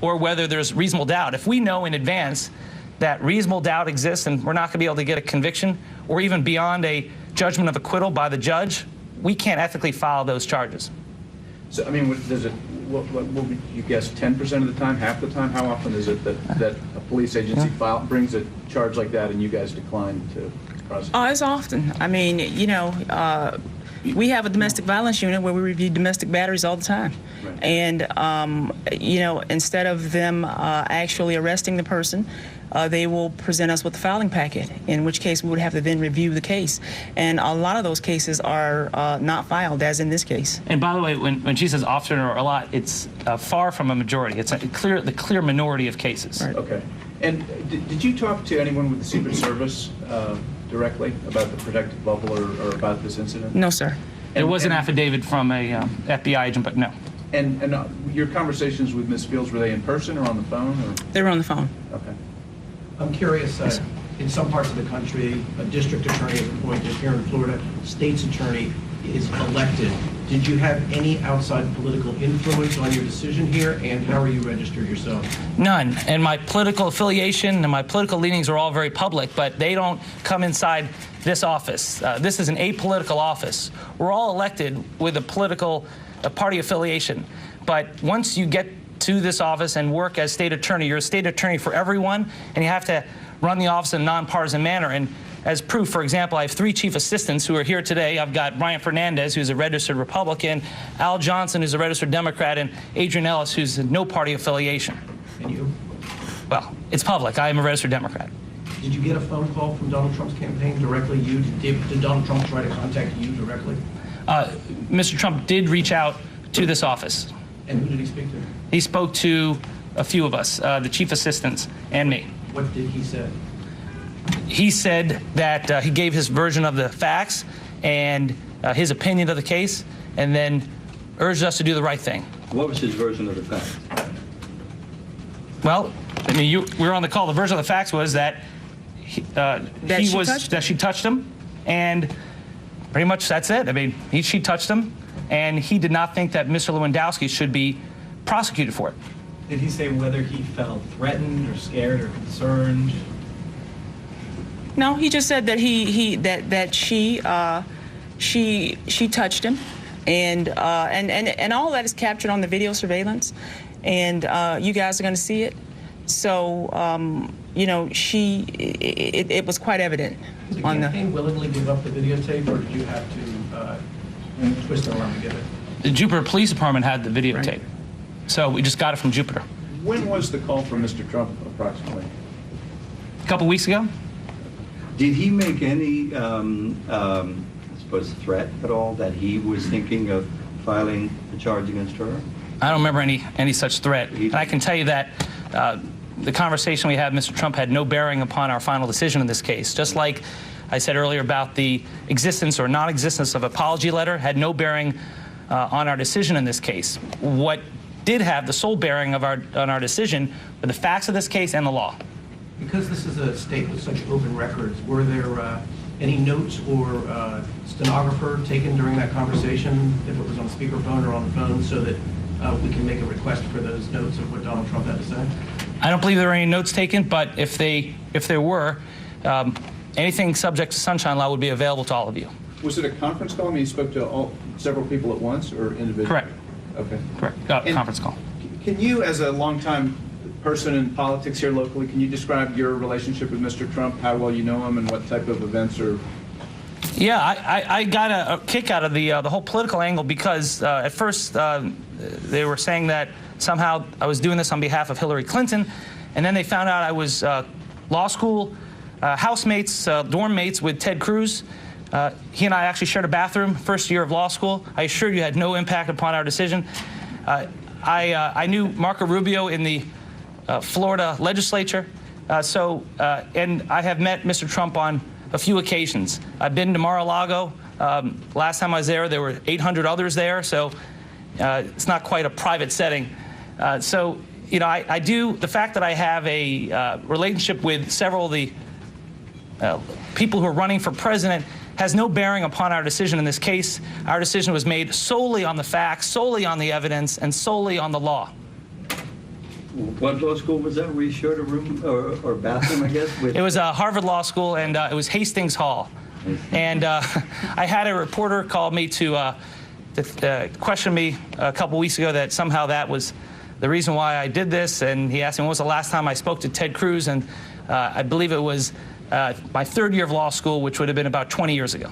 or whether there's reasonable doubt. If we know in advance that reasonable doubt exists and we're not going to be able to get a conviction or even beyond a judgment of acquittal by the judge, we can't ethically file those charges. So, I mean, does it, what would you guess, 10% of the time, half the time? How often is it that a police agency brings a charge like that and you guys decline to prosecute? Oh, it's often. I mean, you know, we have a domestic violence unit where we review domestic batteries all the time. Right. And, you know, instead of them actually arresting the person, they will present us with the filing packet, in which case we would have to then review the case. And a lot of those cases are not filed, as in this case. And by the way, when she says often or a lot, it's far from a majority. It's the clear minority of cases. Right. Okay. And did you talk to anyone with the Secret Service directly about the protective bubble or about this incident? No, sir. There was an affidavit from a FBI agent, but no. And your conversations with Ms. Fields, were they in person or on the phone? Or? They were on the phone. Okay. I'm curious, in some parts of the country, a district attorney is appointed. Here in Florida, state's attorney is elected. Did you have any outside political influence on your decision here, and how are you registered yourself? None. And my political affiliation and my political leanings are all very public, but they don't come inside this office. This is an apolitical office. We're all elected with a party affiliation. But once you get to this office and work as state attorney, you're a state attorney for everyone, and you have to run the office in a nonpartisan manner. And as proof, for example, I have 3 chief assistants who are here today. I've got Brian Fernandez, who's a registered Republican, Al Johnson, who's a registered Democrat, and Adrian Ellis, who's no party affiliation. And you? Well, it's public. I am a registered Democrat. Did you get a phone call from Donald Trump's campaign directly? Did Donald Trump try to contact you directly? Mr. Trump did reach out to this office. And who did he speak to? He spoke to a few of us, the chief assistants and me. What did he say? He said that he gave his version of the facts and his opinion of the case, and then urged us to do the right thing. What was his version of the facts? Well, I mean, we were on the call. The version of the facts was that she touched him, and pretty much that's it. I mean, she touched him, and he did not think that Mr. Lewandowski should be prosecuted for it. Did he say whether he felt threatened or scared or concerned? No, he just said that she touched him, and all that is captured on the video surveillance, and you guys are going to see it. So you know, it was quite evident. Did the campaign willingly give up the videotape, or did you have to twist their arm to get it? The Jupiter Police Department had the videotape, right. So we just got it from Jupiter. When was the call from Mr. Trump, approximately? A couple weeks ago. Did he make any, I suppose, threat at all that he was thinking of filing a charge against her? I don't remember any such threat. And I can tell you that the conversation we had with Mr. Trump had no bearing upon our final decision in this case. Just like I said earlier about the existence or non-existence of an apology letter had no bearing on our decision in this case. What did have the sole bearing of on our decision were the facts of this case and the law. Because this is a state with such open records, were there any notes or stenographer taken during that conversation, if it was on speakerphone or on the phone, so that we can make a request for those notes of what Donald Trump had to say? I don't believe there were any notes taken, but if there were, anything subject to sunshine law would be available to all of you. Was it a conference call? I mean, you spoke to several people at once, or individually? Correct. Okay. Correct. Conference call. Can you, as a longtime person in politics here locally, can you describe your relationship with Mr. Trump, how well you know him, and what type of events are... Yeah, I got a kick out of the whole political angle because at first they were saying that somehow I was doing this on behalf of Hillary Clinton, and then they found out I was law school housemates, dorm mates with Ted Cruz. He and I actually shared a bathroom first year of law school. I assure you had no impact upon our decision. I knew Marco Rubio in the Florida legislature, and I have met Mr. Trump on a few occasions. I've been to Mar-a-Lago. Last time I was there were 800 others there, so it's not quite a private setting. So, you know, I do, the fact that I have a relationship with several of the people who are running for president has no bearing upon our decision in this case. Our decision was made solely on the facts, solely on the evidence, and solely on the law. What law school was that? Were you shared a room or bathroom, I guess? With It was Harvard Law School, and it was Hastings Hall. And I had a reporter call me to question me a couple weeks ago that somehow that was the reason why I did this. And he asked me when was the last time I spoke to Ted Cruz, and I believe it was my third year of law school, which would have been about 20 years ago.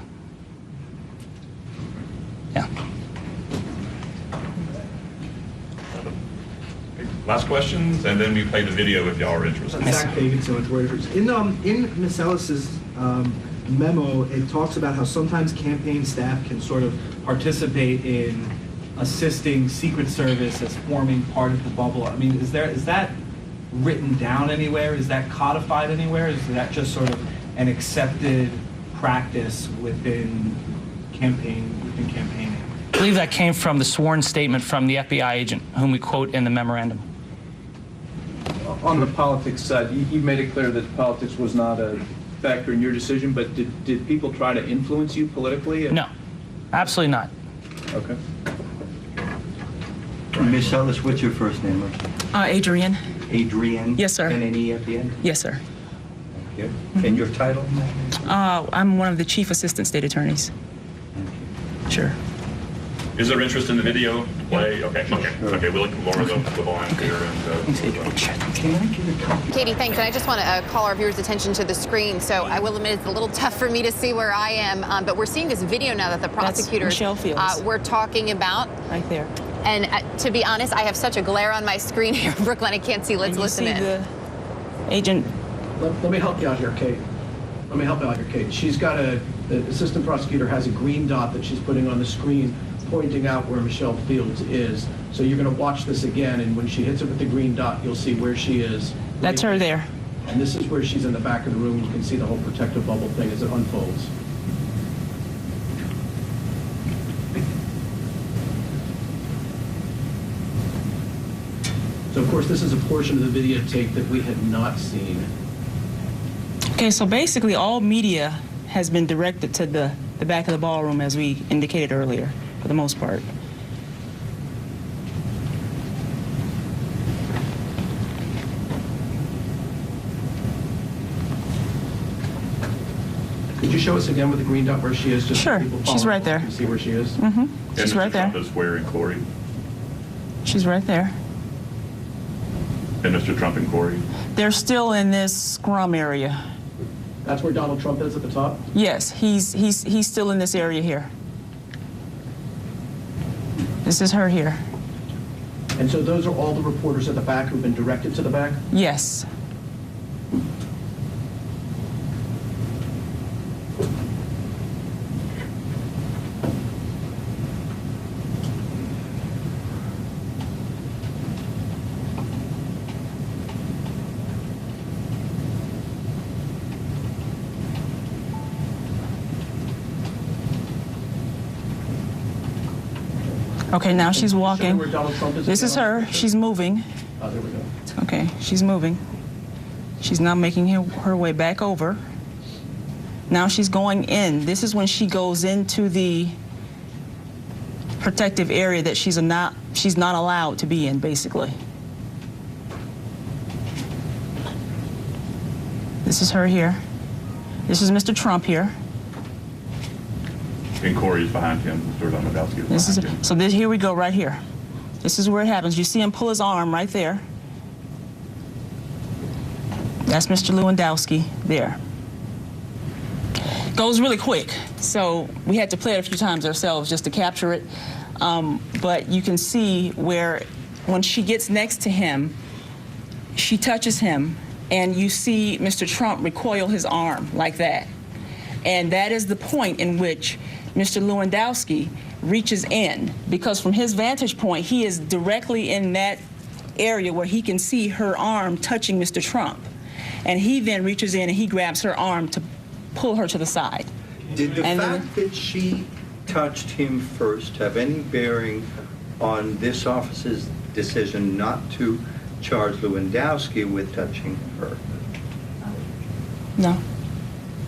Yeah. Last questions, and then we play the video if y'all are interested. Zach Davidson with Reuters. In Ms. Ellis's memo, it talks about how sometimes campaign staff can sort of participate in assisting Secret Service as forming part of the bubble. I mean, is that written down anywhere? Is that codified anywhere? Is that just sort of an accepted practice within campaigning? I believe that came from the sworn statement from the FBI agent, whom we quote in the memorandum. On the politics side, you made it clear that politics was not a factor in your decision, but did people try to influence you politically? No, absolutely not. Okay. Miss Ellis, what's your first name? Adrian. Adrian? Yes, sir. N-N-E at the end? Yes, sir. Thank you. And your title? I'm one of the chief assistant state attorneys. Sure. Is there interest in the video to play? Okay, we'll lower the volume here. And, Katie, thanks. And I just want to call our viewers' attention to the screen. So I will admit it's a little tough for me to see where I am, but we're seeing this video now that the prosecutors Michelle Fields. were talking about. Right there. And to be honest, I have such a glare on my screen here, Brooklyn. I can't see. Let's listen in. The agent. Let me help you out here, Kate. Let me help you out here, Kate. She's got the assistant prosecutor has a green dot that she's putting on the screen pointing out where Michelle Fields is. So you're going to watch this again, and when she hits it with the green dot, you'll see where she is. That's her there. And this is where she's in the back of the room. You can see the whole protective bubble thing as it unfolds. So, of course, this is a portion of the videotape that we had not seen. Okay, so basically all media has been directed to the back of the ballroom, as we indicated earlier, for the most part. Could you show us again with the green dot where she is? Just so Sure, people she's follow right there. and see where she is? Mm-hmm. She's Mr. right there. Trump is where in Corey? She's right there. And Mr. Trump and Corey? They're still in this scrum area. That's where Donald Trump is at the top? Yes, he's still in this area here. This is her here. And so those are all the reporters at the back who've been directed to the back? Yes. Okay, now she's Show me walking. where Donald Trump is This again is on her. the picture. She's moving. Oh, there we go. Okay, she's moving. She's now making her way back over. Now she's going in. This is when she goes into the protective area that she's not allowed to be in, basically. This is her here. This is Mr. Trump here. And Corey is behind him. Mr. Lewandowski is This is behind him. so. Here we go. Right here. This is where it happens. You see him pull his arm right there. That's Mr. Lewandowski there. Goes really quick, so we had to play it a few times ourselves just to capture it. But you can see where when she gets next to him, she touches him, and you see Mr. Trump recoil his arm like that. And that is the point in which Mr. Lewandowski reaches in, because from his vantage point, he is directly in that area where he can see her arm touching Mr. Trump. And he then reaches in and he grabs her arm to pull her to the side. Did the And fact that she touched him first have any bearing on this office's decision not to charge Lewandowski with touching her? No.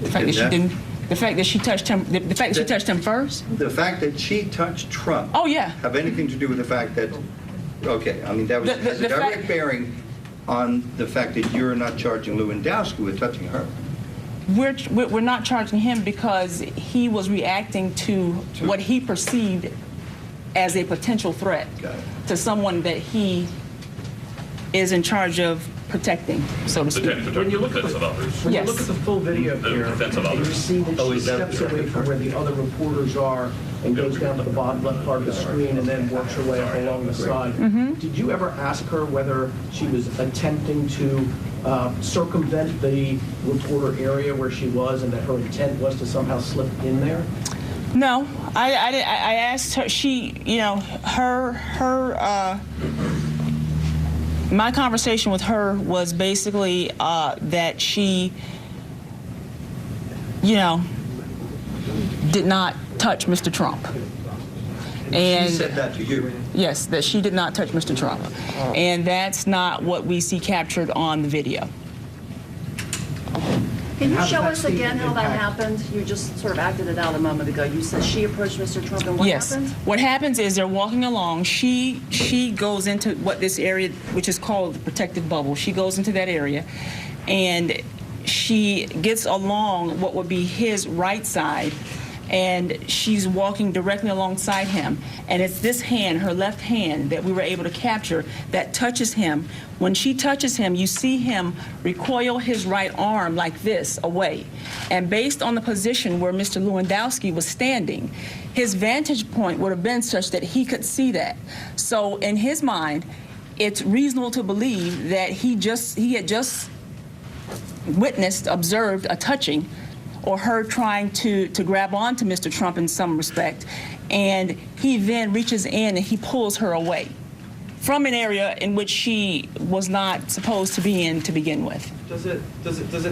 The fact that she That- didn't. The fact that she touched him. The fact that she touched him first. The fact that she touched Trump Oh yeah. have anything to do with the fact that, okay, I mean, that was The has a fact- direct bearing on the fact that you're not charging Lewandowski with touching her. We're not charging him because he was reacting to what he perceived as a potential threat to someone that he is in charge of protecting, so to speak. When you look at the others. When you look at the full video The here, defense of you others. see that she steps away from where the other reporters are and goes down to the bottom left part of the screen and then works her way up along the side. Did you ever ask her whether she was attempting to circumvent the reporter area where she was and that her intent was to somehow slip in there? No, I asked her. She, you know, my conversation with her was basically that she, you know, did not touch Mr. Trump. And She said that to you. yes, that she did not touch Mr. Trump. And that's not what we see captured on the video. Can you How does show that us again statement how that impact- happened? You just sort of acted it out a moment ago. You said she approached Mr. Trump, and what Yes. happened? What happens is they're walking along. She goes into what this area, which is called the protected bubble. She goes into that area, and she gets along what would be his right side, and she's walking directly alongside him. And it's this hand, her left hand, that we were able to capture that touches him. When she touches him, you see him recoil his right arm like this away. And based on the position where Mr. Lewandowski was standing, his vantage point would have been such that he could see that. So in his mind, it's reasonable to believe that he had just witnessed, observed a touching, or her trying to grab onto Mr. Trump in some respect, and he then reaches in and he pulls her away from an area in which she was not supposed to be in to begin with. Does it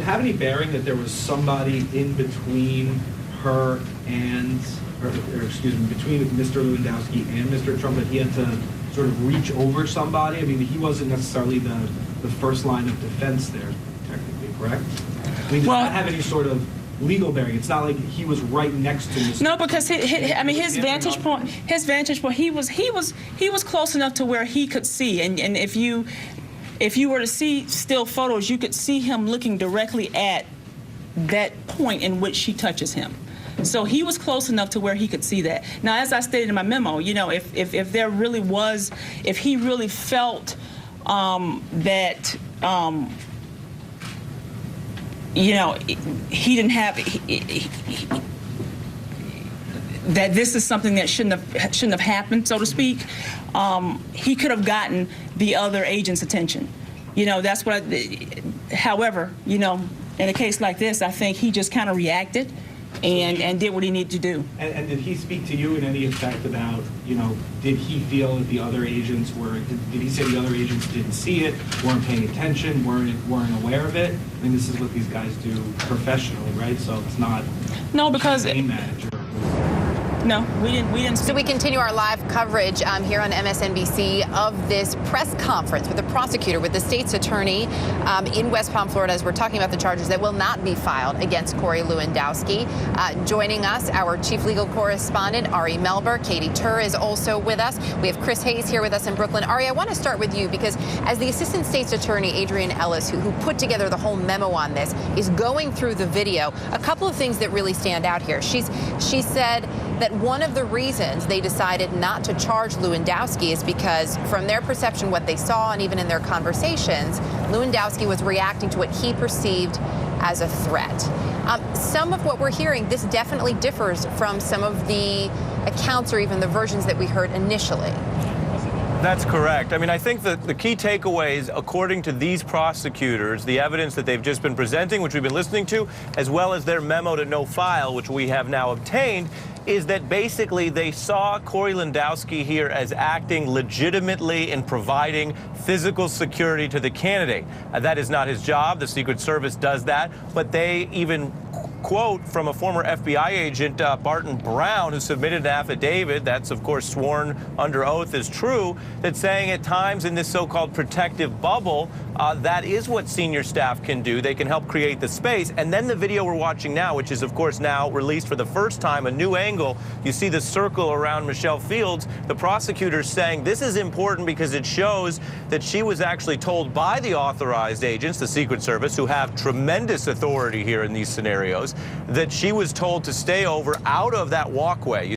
have any bearing that there was somebody in between her and, or excuse me, between Mr. Lewandowski and Mr. Trump, that he had to sort of reach over somebody? I mean, he wasn't necessarily the first line of defense there, technically, correct? I mean, does that have any sort of legal bearing? It's not like he was right next to Mr. No, because his vantage point, he was close enough to where he could see, and if you were to see still photos, you could see him looking directly at that point in which she touches him. So he was close enough to where he could see that. Now, as I stated in my memo, you know, if there really was, if he really felt that. You know, he didn't have that. This is something that shouldn't have happened, so to speak. He could have gotten the other agent's attention. You know, that's what. However, you know, in a case like this, I think he just kind of reacted and did what he needed to do. And did he speak to you in any effect about, you know, did he feel that the other agents were, did he say the other agents didn't see it, weren't paying attention, weren't aware of it? I mean, this is what these guys do professionally, right? So it's not No, because campaign manager. no, we didn't. So we continue our live coverage here on MSNBC of this press conference with the prosecutor, with the state's attorney in West Palm, Florida, as we're talking about the charges that will not be filed against Corey Lewandowski. Joining us, our chief legal correspondent, Ari Melber. Katie Tur is also with us. We have Chris Hayes here with us in Brooklyn. Ari, I want to start with you because as the assistant state's attorney, Adrian Ellis, who put together the whole memo on this, is going through the video, a couple of things that really stand out here. She said that one of the reasons they decided not to charge Lewandowski is because from their perception, what they saw, and even in their conversations, Lewandowski was reacting to what he perceived as a threat. Some of what we're hearing, this definitely differs from some of the accounts or even the versions that we heard initially. That's correct. I mean, I think that the key takeaways, according to these prosecutors, the evidence that they've just been presenting, which we've been listening to, as well as their memo to no file, which we have now obtained, is that basically they saw Corey Lewandowski here as acting legitimately in providing physical security to the candidate. That is not his job. The Secret Service does that. But they even quote from a former FBI agent, Barton Brown, who submitted an affidavit that's, of course, sworn under oath as true, that's saying at times in this so-called protective bubble, that is what senior staff can do. They can help create the space. And then the video we're watching now, which is, of course, now released for the first time, a new angle. You see the circle around Michelle Fields. The prosecutor's saying this is important because it shows that she was actually told by the authorized agents, the Secret Service, who have tremendous authority here in these scenarios, that she was told to stay over out of that walkway.